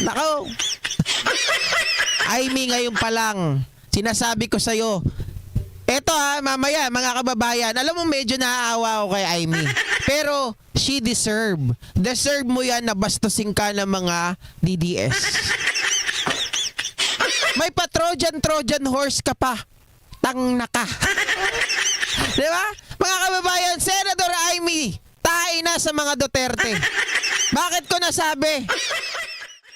Nako. Amy, ngayon pa lang, sinasabi ko sa'yo, eto mamaya, mga kababayan, alam mo medyo naaawa ako kay Amy. Pero, she deserve. Deserve mo yan na bastusin ka ng mga DDS. May pa-Trojan horse ka pa. Tang naka. Diba? Mga kababayan, Senator Amy, tae na sa mga Duterte. Bakit ko nasabi?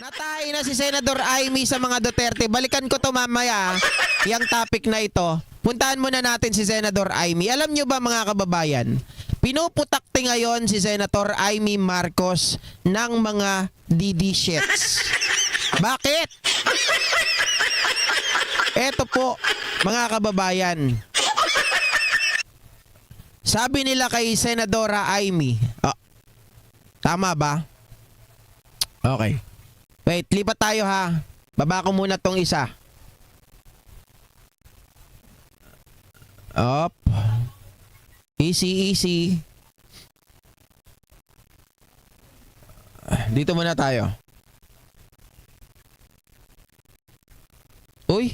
Natay na si Senator Amy sa mga Duterte. Balikan ko to mamaya, yung topic na ito. Puntahan muna natin si Senator Amy. Alam nyo ba mga kababayan, pinuputakti ngayon si Senator Amy Marcos ng mga DD shits. Bakit? Eto po, mga kababayan. Sabi nila kay Senadora Amy, tama ba? Okay. Wait, lipat tayo ha. Baba ko muna tong isa. Up. Easy. Dito muna tayo. Uy,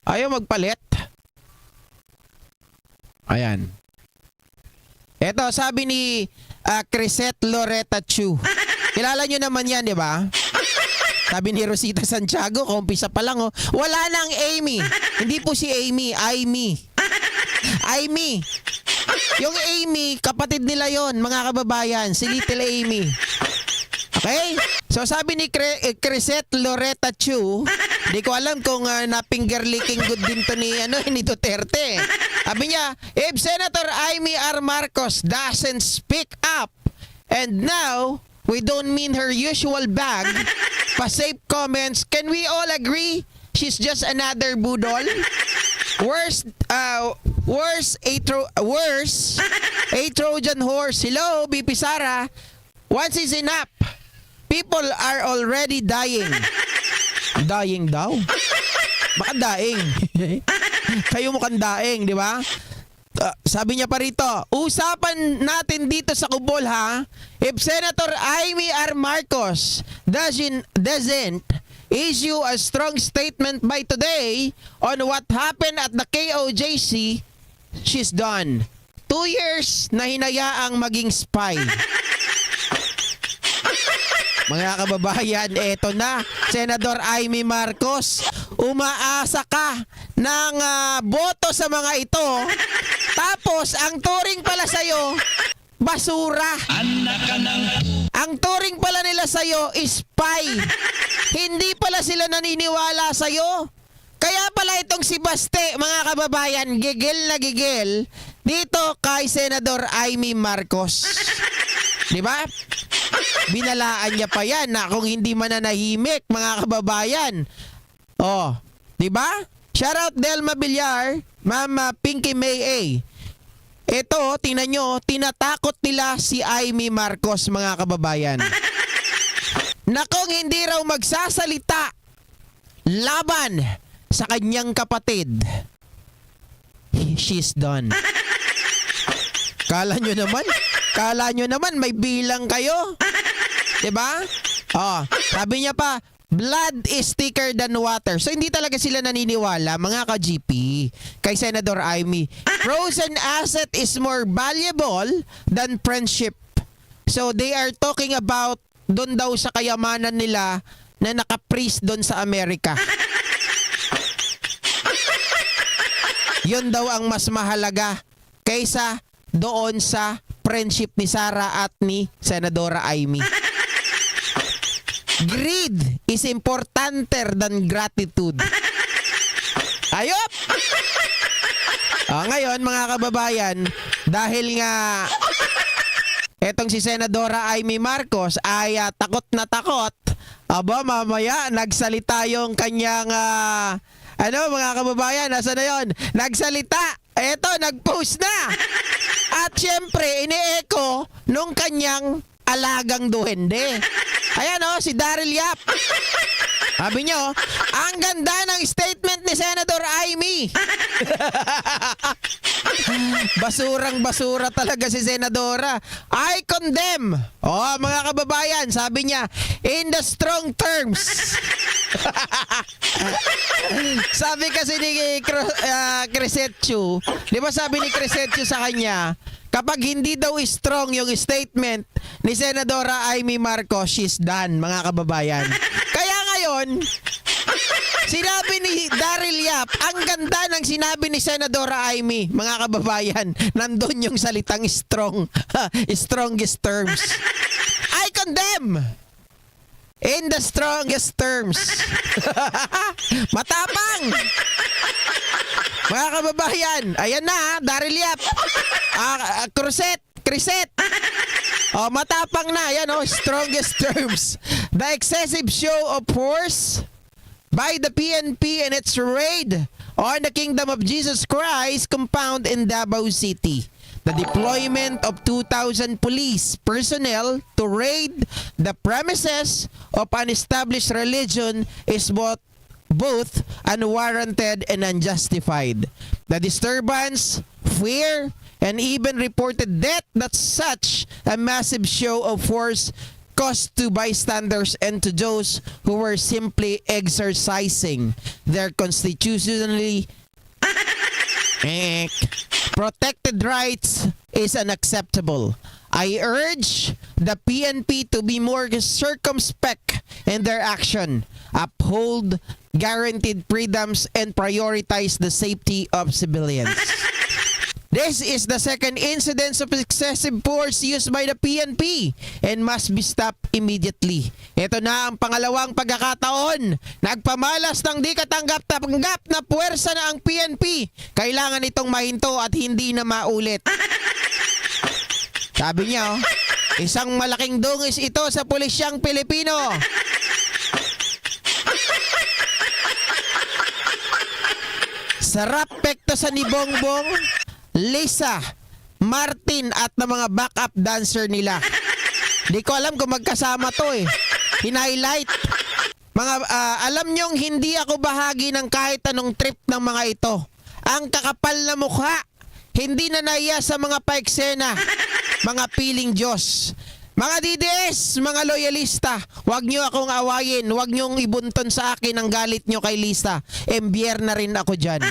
ayaw magpalit. Ayan. Eto, sabi ni Crisette Loretta Chu. Kilala nyo naman yan, di ba? Sabi ni Rosita Santiago, kumpisa pa lang, oh. Wala nang Amy. Hindi po si Amy, Amy. Amy. Yung Amy, kapatid nila yon, mga kababayan. Si Little Amy. Okay? So sabi ni Crisette Loretta Chu, di ko alam kung na-finger licking good din to ni Duterte. Sabi niya, if Senator Amy R. Marcos doesn't speak up, and now, we don't mean her usual bag, pa-safe comments, can we all agree she's just another budol? Worse, a Trojan horse. Hello, BP Sara. Once is enough. People are already dying. Dying daw? Baka daing. Kayo mukhang daing, di ba? Sabi niya pa rito, usapan natin dito sa Kubol ha, if Senator Amy R. Marcos doesn't issue a strong statement by today on what happened at the KOJC, she's done. 2 years na hinayaang maging spy. Mga kababayan, eto na, Senador Amy Marcos, umaasa ka ng boto sa mga ito, tapos ang turing pala sa'yo, basura. Ang turing pala nila sa'yo, spy. Hindi pala sila naniniwala sa'yo. Kaya pala itong si Baste, mga kababayan, gigil na gigil dito kay Senador Amy Marcos. Diba? Binalaan niya pa yan na kung hindi mananahimik, mga kababayan. Oh, di ba? Shoutout Delma Villar, Mama Pinky May A. Ito, tingnan nyo, tinatakot nila si Amy Marcos, mga kababayan. Na kung hindi raw magsasalita laban sa kanyang kapatid, she's done. Kala nyo naman may bilang kayo. Diba? Oh, sabi niya pa, blood is thicker than water. So hindi talaga sila naniniwala, mga ka-GP, kay Senador Amy. Frozen asset is more valuable than friendship. So they are talking about doon daw sa kayamanan nila na naka-freeze doon sa Amerika. Yun daw ang mas mahalaga kaysa doon sa friendship ni Sara at ni Senadora Amy. Greed is importanter than gratitude. Ayop! Ngayon, mga kababayan, dahil nga etong si Senadora Amy Marcos ay takot na takot, aba mamaya nagsalita yung kanyang mga kababayan, nasa na yun? Nagsalita! Eto, nag-post na! At syempre, ini-echo nung kanyang alagang duhende. Ayan si Daryl Yap. Sabi nyo, ang ganda ng statement ni Senator Amy. Basurang basura talaga si Senadora. I condemn. Oh, mga kababayan, sabi niya, in the strong terms. Sabi kasi ni Crescencio, di ba sabi ni Crescencio sa kanya, kapag hindi daw strong yung statement ni Senadora Amy Marcos, she's done, mga kababayan. Kaya ngayon, sinabi ni Daryl Yap, ang ganda ng sinabi ni Senadora Amy, mga kababayan, nandun yung salitang strong, strongest terms. I condemn in the strongest terms. Matapang. Mga kababayan, ayan na, Daryl Yap. Crisette. Oh, matapang na, ayan oh, strongest terms. The excessive show of force by the PNP and its raid on the Kingdom of Jesus Christ compound in Davao City. The deployment of 2,000 police personnel to raid the premises of an established religion is both unwarranted and unjustified. The disturbance, fear, and even reported death that such a massive show of force caused to bystanders and to those who were simply exercising their constitutionally protected rights is unacceptable. I urge the PNP to be more circumspect in their action, uphold guaranteed freedoms, and prioritize the safety of civilians. This is the second incidence of excessive force used by the PNP and must be stopped immediately. Ito na ang pangalawang pagkakataon. Nagpamalas ng di katanggap-tanggap na puwersa na ang PNP. Kailangan itong mahinto at hindi na maulit. Sabi niya, oh, isang malaking dungis ito sa pulisyang Pilipino. Sarap pekto sa ni Bongbong, Lisa, Martin at ng mga backup dancer nila. Di ko alam kung magkasama to eh. Hinighlight. Alam nyong hindi ako bahagi ng kahit anong trip ng mga ito. Ang kakapal na mukha, hindi na naiya sa mga paeksena, mga piling Diyos. Mga DDS, mga loyalista, huwag nyo akong awayin, huwag nyong ibunton sa akin ang galit nyo kay Lisa. Embier na rin ako dyan.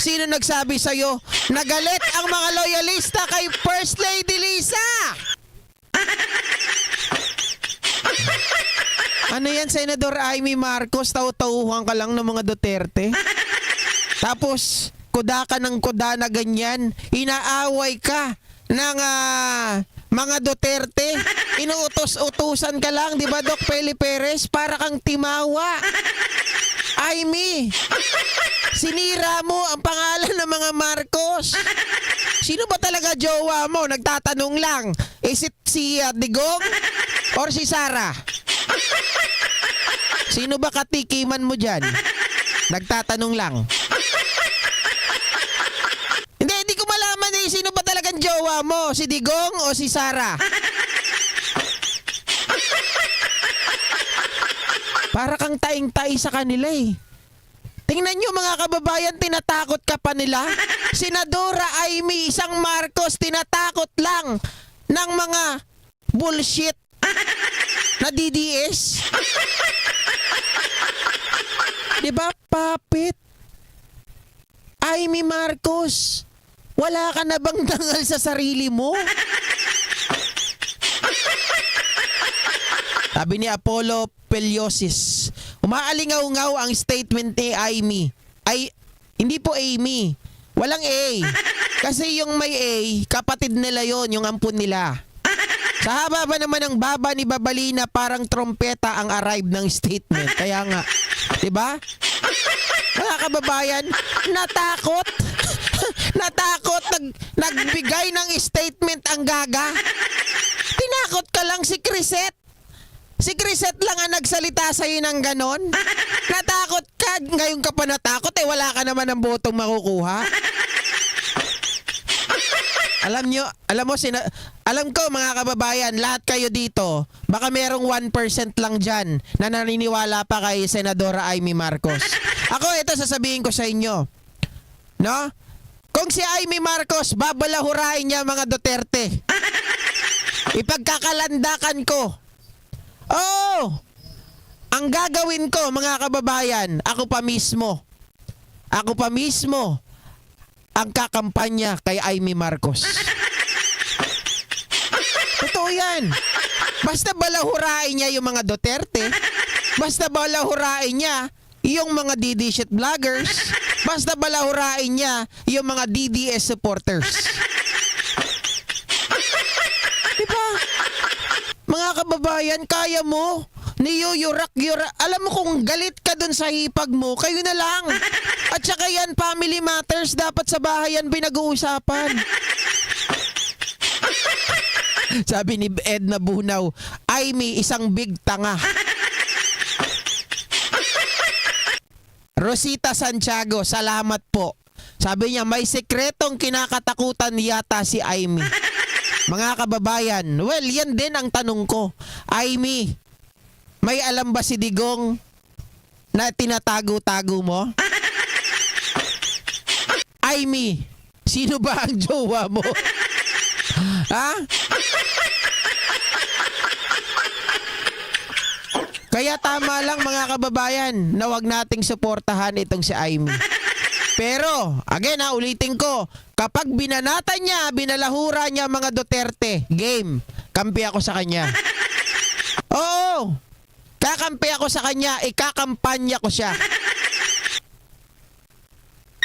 Sino nagsabi sa'yo na galit ang mga loyalista kay First Lady Lisa? Ano yan, Senador Amy Marcos? Tau-tauhan ka lang ng mga Duterte? Tapos, kuda ka ng kuda na ganyan. Inaaway ka ng mga Duterte. Inuutos-utusan ka lang, di ba, Doc Peli Perez? Para kang timawa. Amy, sinira mo ang pangalan ng mga Marcos. Sino ba talaga jowa mo? Nagtatanong lang. Is it si Digong or si Sara? Sino ba katikiman mo dyan? Nagtatanong lang. Hindi ko malaman eh. Sino ba talagang jowa mo? Si Digong o si Sara? Para kang taing-tai sa kanila eh. Tingnan nyo mga kababayan, tinatakot ka pa nila. Senadora Amy, isang Marcos, tinatakot lang ng mga bullshit na DDS. Diba, papit? Amy Marcos, wala ka na bang dangal sa sarili mo? Sabi ni Apollo Peliosis, umaalingaw-ngaw ang statement ni Amy. Ay, hindi po Amy. Walang A. Kasi yung may A, kapatid nila yon, yung ampun nila. Sa haba ba naman ng baba ni Babalina, parang trompeta ang arrive ng statement. Kaya nga, diba? Mga kababayan, natakot. Natakot, nagbigay ng statement ang gaga. Tinakot ka lang si Crisette. Si Crisette lang ang nagsalita sa'yo ng ganon. Natakot ka, ngayon ka pa natakot eh, wala ka naman ng botong makukuha. Alam ko mga kababayan, lahat kayo dito, baka merong 1% lang dyan na naniniwala pa kay Senadora Amy Marcos. Ako, ito sasabihin ko sa inyo. No? Kung si Amy Marcos, babalahurain niya mga Duterte. Ipagkakalandakan ko. Oh! Ang gagawin ko, mga kababayan, ako pa mismo ang kakampanya kay Amy Marcos. Totoo yan. Basta balahurain niya yung mga Duterte, basta balahurain niya yung mga DD shit vloggers, basta balahurain niya yung mga DDS supporters. Diba? Mga kababayan, kaya mo niyuyurak. Alam mo kung galit ka dun sa hipag mo, kayo na lang. At saka yan, family matters, dapat sa bahay yan pinag-uusapan. Sabi ni Edna Bunaw, Amy, isang big tanga. Rosita Santiago, salamat po. Sabi niya, may sekretong kinakatakutan yata si Amy. Mga kababayan, well, yan din ang tanong ko. Amy, may alam ba si Digong na tinatago-tago mo? Amy, sino ba ang jowa mo? Ha? Kaya tama lang mga kababayan na wag nating suportahan itong si Amy. Pero, again ulitin ko, kapag binanatan niya, binalahura niya mga Duterte, game, kampi ako sa kanya. Oo, kakampi ako sa kanya, ikakampanya ko siya.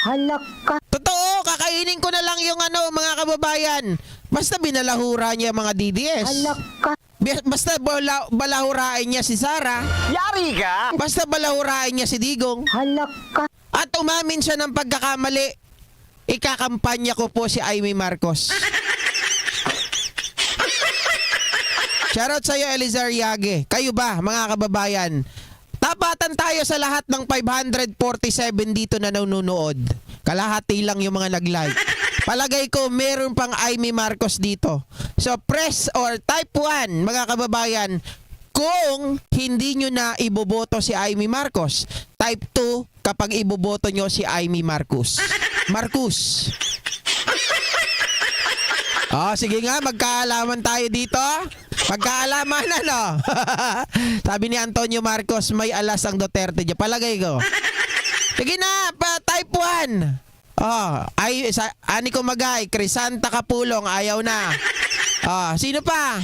Halaka. Totoo, kakainin ko na lang yung mga kababayan. Basta binalahura niya mga DDS. Halaka. Basta balahurain niya si Sara. Yari ka! Basta balahurain niya si Digong. Halaka. At umamin siya ng pagkakamali, ikakampanya ko po si Amy Marcos. Shoutout sa'yo, Elizar Yage. Kayo ba, mga kababayan? Tapatan tayo sa lahat ng 547 dito na nanonood. Kalahati lang yung mga nag-like. Palagay ko, meron pang Amy Marcos dito. So, press or type 1, mga kababayan, kung hindi nyo na iboboto si Amy Marcos. Type 2, kapag iboboto nyo si Amy Marcos. Marcos. Sige nga, magkaalaman tayo dito. Magkaalaman Sabi ni Antonio Marcos, may alas ang Duterte dyan. Palagay ko. Sige na, type 1. Ani ko Magay, Crisanta Kapulong, ayaw na. Sino pa?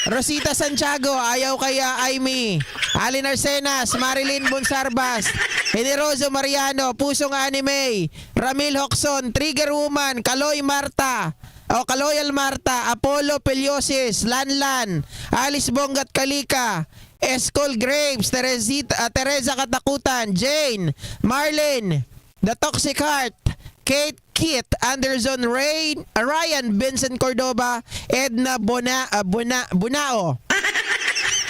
Rosita Santiago, ayaw kaya Amy. Alin Arsenas, Marilyn Bonsarbas, Generoso Mariano, Pusong Anime, Ramil Hoxon, Trigger Woman, Kaloy Kaloyal Marta, Apollo Peliosis, Lanlan, Alice Bongat Kalika, Escol Graves, Teresa Katakutan, Jane, Marlene, The Toxic Heart, Kate Kit, Anderson Ryan, Vincent Cordoba, Edna Bunao,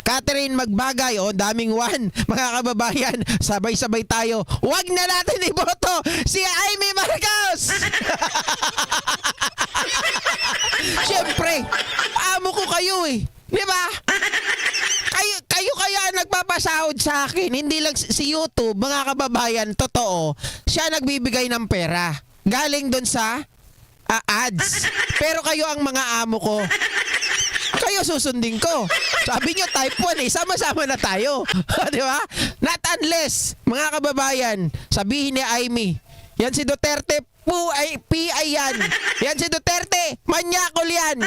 Catherine Magbagay, daming one. Mga kababayan, sabay-sabay tayo. Huwag na natin iboto si Amy Marcos! Siyempre, amo ko kayo Di ba? Kayo kaya nagpapasahod sa akin. Hindi lang si YouTube, mga kababayan, totoo. Siya nagbibigay ng pera. Galing doon sa ads. Pero kayo ang mga amo ko. Kayo susundin ko. Sabi nyo type 1 sama-sama na tayo. Di ba? Not unless, mga kababayan, sabihin ni Amy, yan si Duterte, PI yan. Yan si Duterte, manyakol yan.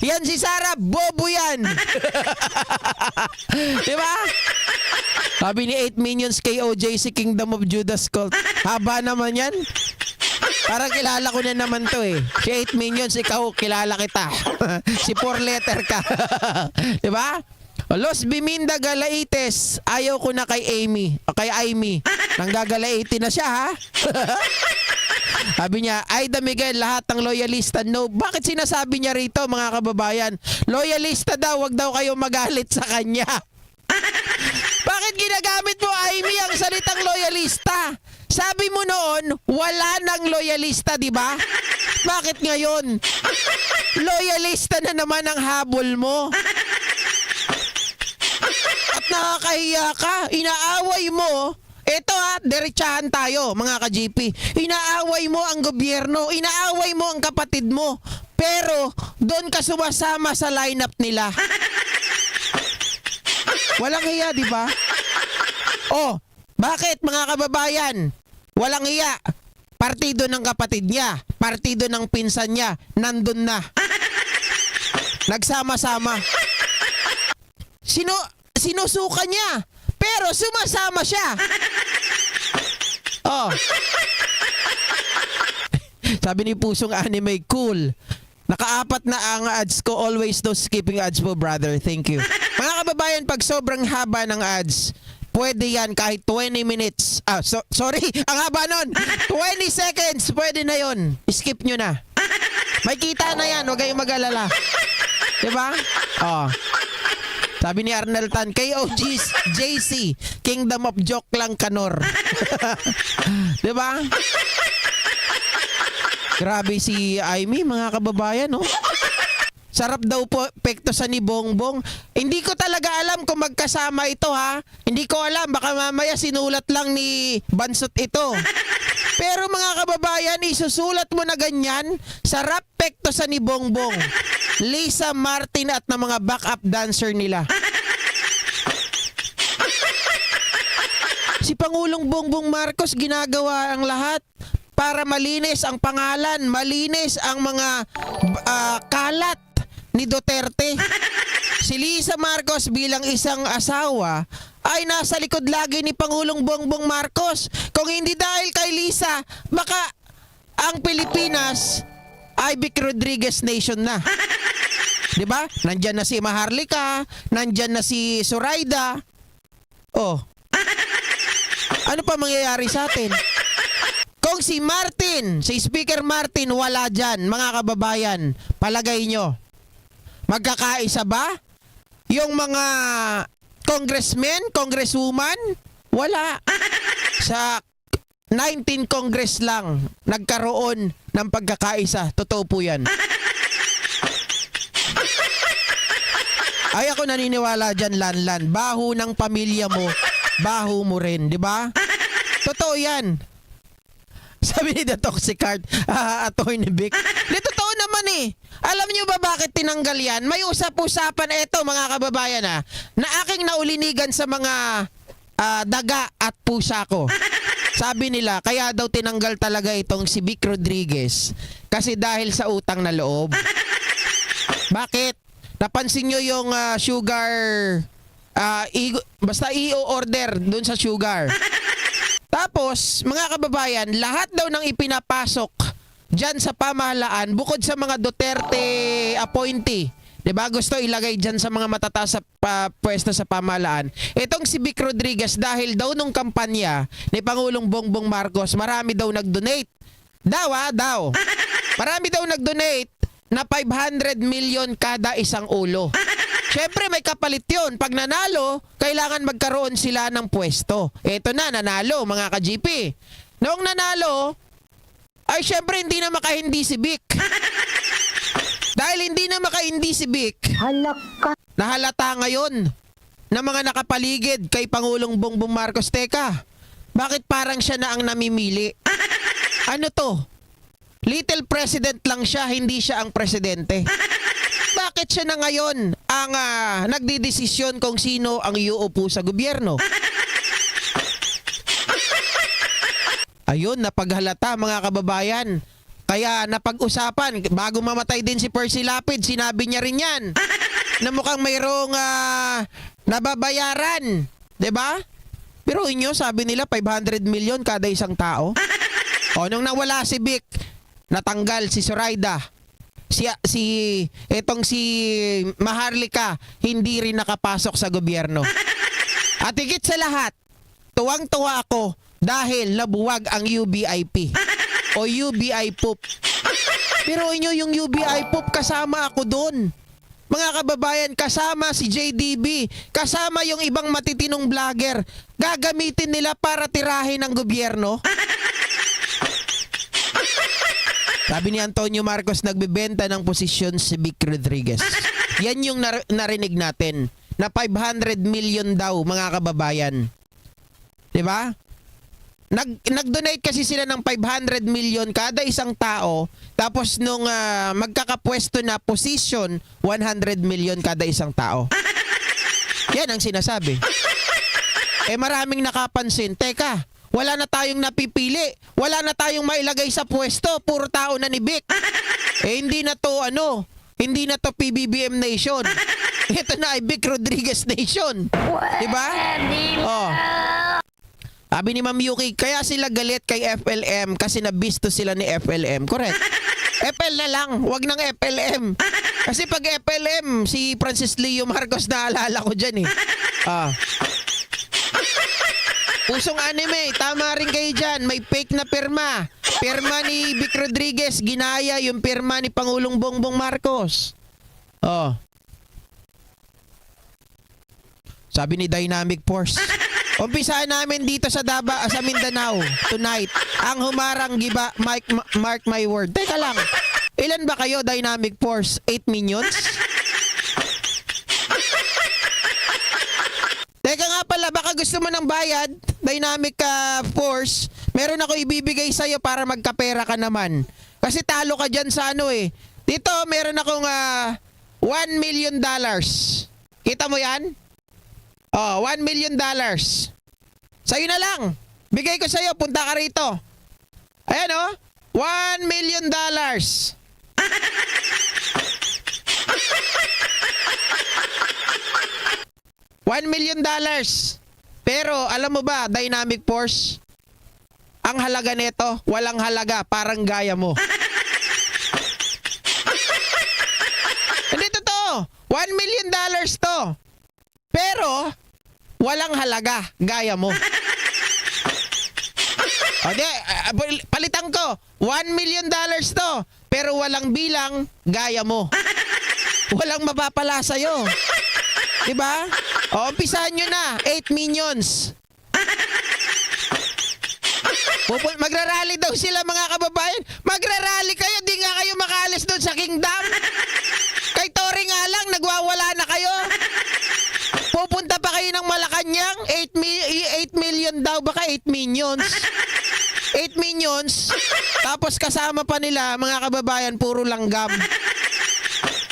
Yan si Sara, bobo yan. Di ba? Sabi ni 8 Minions KOJC Kingdom of Judas Cult. Haba naman yan. Parang kilala ko na naman to Si 8 Minions, ikaw, kilala kita. Si 4 letter ka. Diba? Los Biminda Galaites, ayaw ko na kay Amy. O kay Amy. Nanggagalaiti na siya, ha? Sabi niya, Aida Miguel, lahat ng loyalista, no. Bakit sinasabi niya rito, mga kababayan? Loyalista daw, wag daw kayo magalit sa kanya. Bakit ginagamit mo, Amy, ang salitang loyalista? Sabi mo noon, wala nang loyalista, di ba? Bakit ngayon? Loyalista na naman ang habol mo. At nakakahiya ka, inaaway mo, Ito diretsahan tayo mga ka-GP. Inaaway mo ang gobyerno, inaaway mo ang kapatid mo, pero doon ka sumasama sa lineup nila. Walang hiya, di ba? Oh, bakit mga kababayan? Walang hiya. Partido ng kapatid niya, partido ng pinsan niya, nandun na. Nagsama-sama. Sinusuka niya, pero sumasama siya. Oh. Sabi ni Pusong Anime, cool. Nakaapat na ang ads ko. Always no skipping ads po, brother. Thank you. Mga kababayan, pag sobrang haba ng ads, pwede yan kahit 20 minutes. Sorry, ang haba nun. 20 seconds, pwede na yon. Skip nyo na. May kita na yan, huwag kayong mag-alala. Diba? Oh. Sabi ni Arnel Tan, KOG's JC, Kingdom of Joke lang kanor. Diba? Grabe si Aimee, mga kababayan, no? Sarap daw po pekto sa ni Bongbong. Hindi ko talaga alam kung magkasama ito, ha? Hindi ko alam, baka mamaya sinulat lang ni Bansot ito. Pero mga kababayan, isusulat mo na ganyan, sarap pekto sa ni Bongbong, Lisa Martin at ng mga backup dancer nila. Si Pangulong Bongbong Marcos ginagawa ang lahat para malinis ang pangalan, malinis ang mga kalat ni Duterte. Si Lisa Marcos bilang isang asawa ay nasa likod lagi ni Pangulong Bongbong Marcos. Kung hindi dahil kay Lisa, baka ang Pilipinas ay Vic Rodriguez Nation na. 'Di ba? Nandiyan na si Maharlika, nandiyan na si Zoraida. Oh. Ano pa mangyayari sa atin? Kung si Martin, si Speaker Martin wala dyan, mga kababayan, palagay nyo, magkakaisa ba? Yung mga congressmen, congresswoman, wala. Sa 19 Congress lang nagkaroon ng pagkakaisa. Totoo po yan. Ay ako naniniwala dyan, Lanlan. Baho ng pamilya mo, baho mo rin, di ba? Totoo yan. Sabi ni The Toxic Heart, Atty. Vic. Di totoo naman eh. Alam niyo ba bakit tinanggal yan? May usap-usapan ito mga kababayan na aking naulinigan sa mga daga at pusa ko. Sabi nila, kaya daw tinanggal talaga itong si Vic Rodriguez kasi dahil sa utang na loob. Bakit? Napansin nyo yung sugar, basta i-order dun sa sugar. Tapos, mga kababayan, lahat daw ng ipinapasok dyan sa pamahalaan, bukod sa mga Duterte appointee, diba? Gusto ilagay dyan sa mga matataas sa pwesto sa pamahalaan. Itong si Vic Rodriguez, dahil daw nung kampanya ni Pangulong Bongbong Marcos, marami daw nag-donate. Daw. Marami daw nag-donate na 500 million kada isang ulo. Siyempre may kapalit yun. Pag nanalo, kailangan magkaroon sila ng pwesto. Eto na, nanalo mga ka-GP. Noong nanalo, ay siyempre hindi na makahindi si Vic. Dahil hindi na makahindi si Vic, Halaka. nahalata ngayon na mga nakapaligid kay Pangulong Bongbong Marcos. Teka, bakit parang siya na ang namimili? Ano to? Little president lang siya, hindi siya ang presidente. Bakit siya na ngayon ang nagdidesisyon kung sino ang iuupo sa gobyerno? Ayun, napaghalata mga kababayan. Kaya napag-usapan, bago mamatay din si Percy Lapid, sinabi niya rin yan, na mukhang mayroong nababayaran. 'Di ba? Pero inyo, sabi nila 500 million kada isang tao. O, nung nawala si Vic, natanggal si Zoraida. Si Maharlika hindi rin nakapasok sa gobyerno. At higit sa lahat, tuwang-tuwa ako dahil nabuwag ang UBIP o UBI Poop. Pero inyo yung UBI Poop, kasama ako doon. Mga kababayan, kasama si JDB, kasama yung ibang matitinong vlogger. Gagamitin nila para tirahin ang gobyerno. Sabi ni Antonio Marcos, nagbebenta ng posisyon si Vic Rodriguez. Yan yung narinig natin, na 500 million daw mga kababayan. 'Di ba? nag-donate kasi sila ng 500 million kada isang tao. Tapos nung magkakapwesto na position, 100 million kada isang tao. Yan ang sinasabi. Maraming nakapansin, teka, wala na tayong napipili. Wala na tayong mailagay sa pwesto. Puro tao na ni Vic. Hindi na to hindi na to PBBM Nation. Ito na ay Vic Rodriguez Nation. Diba? Oh. Sabi ni Ma'am Yuki, kaya sila galit kay FLM kasi nabisto sila ni FLM. Correct. FL na lang, wag ng FLM. Kasi pag FLM, si Francis Leo Marcos naalala ko dyan eh. Pusong anime, tama rin kayo dyan. May fake na pirma. Pirma ni Vic Rodriguez, ginaya yung pirma ni Pangulong Bongbong Marcos. Sabi ni Dynamic Force. Umpisaan namin dito sa sa Mindanao tonight. Ang humarang giba, mark my word. Teka lang. Ilan ba kayo, Dynamic Force? 8 minions? Teka nga pala, baka gusto mo ng bayad, Dynamic Force. Meron ako ibibigay sa'yo para magkapera ka naman. Kasi talo ka dyan sa Dito, meron akong $1 million. Kita mo yan? $1 million. Sa'yo na lang. Bigay ko sa'yo, punta ka rito. Ayan $1 million. $1 million. Pero alam mo ba, Dynamic Force, ang halaga nito, walang halaga, parang gaya mo. Hindi totoo. $1 million to. Pero walang halaga, gaya mo. Palitan ko. $1 million to. Pero walang bilang, gaya mo. Walang mapapala sa'yo. Diba? Umpisahan nyo na. 8 minions. Magrarally daw sila, mga kababayan. Magrarally kayo. Di nga kayo makaalis doon sa kingdom. Kay Tory nga lang, nagwawala na kayo. Pupunta pa kayo ng Malacanang. 8 million daw. Baka 8 minions. 8 minions. Tapos kasama pa nila, mga kababayan, puro langgam.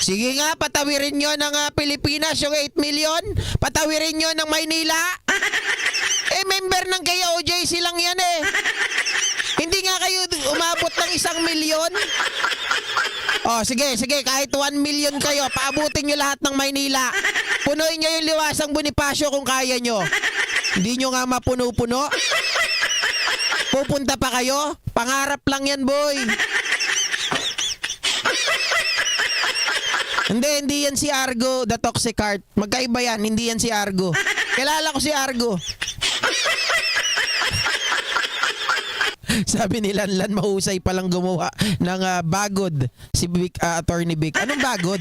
Sige nga, patawirin nyo ng Pilipinas yung 8 million. Patawirin nyo ng Maynila. Member ng KOJC lang yan Hindi nga kayo umabot ng 1 milyon. Sige, kahit 1 million kayo, paabutin nyo lahat ng Maynila. Punuin nyo yung Liwasang Bonifacio kung kaya nyo. Hindi nyo nga mapuno-puno. Pupunta pa kayo? Pangarap lang yan, boy. Hindi yan si Argo, the Toxic Heart. Magkaiba yan, hindi yan si Argo. Kilala ko si Argo. Sabi ni Lanlan, mahusay palang gumawa ng bagod si Attorney Vic. Anong bagod?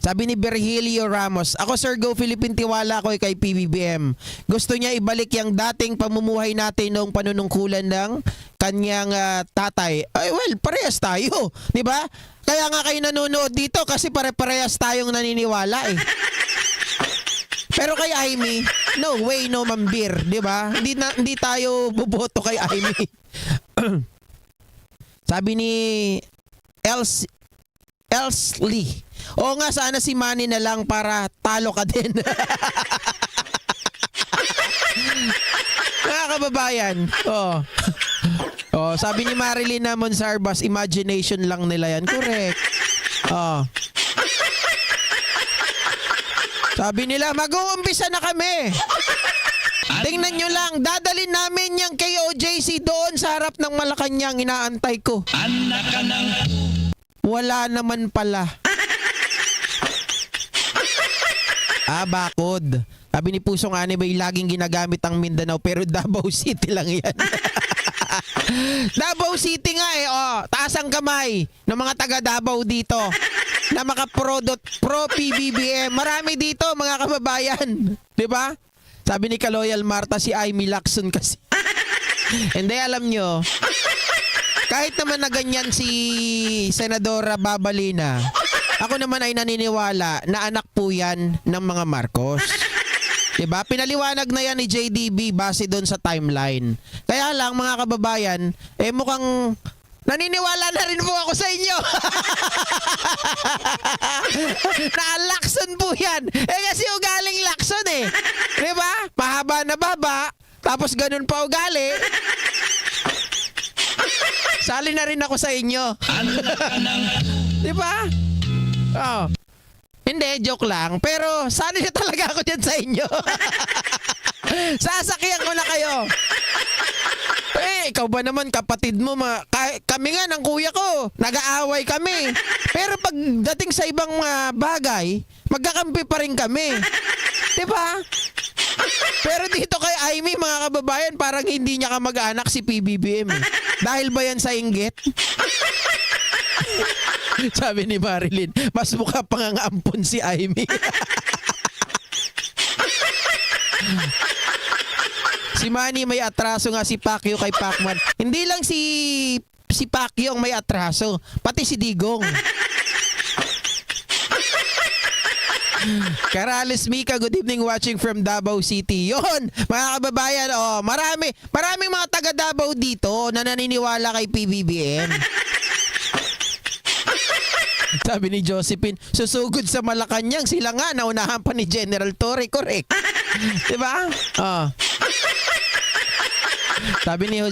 Sabi ni Virgilio Ramos, ako Sir Go Philippine, tiwala ko kay PBBM. Gusto niya ibalik yung dating pamumuhay natin noong panunungkulan ng kanyang tatay. Parehas tayo, di ba? Kaya nga kayo nanonood dito kasi pare-parehas tayong naniniwala Pero kay Amy, no way, no mambir, di ba? Hindi tayo boboto kay Amy. Sabi ni Lee, oo nga, sana si Manny na lang para talo ka din. Mga kababayan, sabi ni Marilyn na Monsarbas, imagination lang nila yan. Correct. Sabi nila, mag-uumpisa na kami. Tingnan nyo lang, dadalin namin yung KOJC doon sa harap ng Malacanang, inaantay ko. Wala naman pala. Bakod. Sabi ni Pusong Anime, laging ginagamit ang Mindanao pero Davao City lang yan. Davao City nga taas ang kamay ng mga taga Davao dito na pro PBBM. Marami dito, mga kababayan. Di ba? Sabi ni Kaloyal Marta, si Amy Lacson kasi. Hindi, alam nyo, kahit naman na ganyan si Senadora Babalina, ako naman ay naniniwala na anak po yan ng mga Marcos. Diba? Pinaliwanag na yan ni JDB base doon sa timeline. Kaya lang mga kababayan, mukhang naniniwala na rin po ako sa inyo. Na-Lacson po yan. Kasi ugaling Lacson eh. Diba? Mahaba na baba, tapos ganun pa ugali. Sali na rin ako sa inyo. Diba? Oh. Hindi, joke lang. Pero sali na talaga ako dyan sa inyo. Sasakyan ko na kayo. Ikaw ba naman, kapatid mo, kami nga ng kuya ko, nag-aaway kami. Pero pagdating sa ibang bagay, magkakampi pa rin kami. Diba? Pero dito kay Aimee, mga kababayan, parang hindi niya kamag-anak si PBBM. Dahil ba yan sa inggit? Sabi ni Marilyn, mas mukha pang ang ampon si Aimee. Si Manny may atraso nga si Pacquiao kay Pacman. Hindi lang si Pacquiao ang may atraso, pati si Digong. Carales Mika, good evening, watching from Davao City. Yon, mga kababayan, maraming mga taga Davao dito na naniniwala kay PBBM. Sabi ni Josephine, susugod sa Malacanang, sila nga naunahan pa ni General Torre, correct? Diba? Sabi ni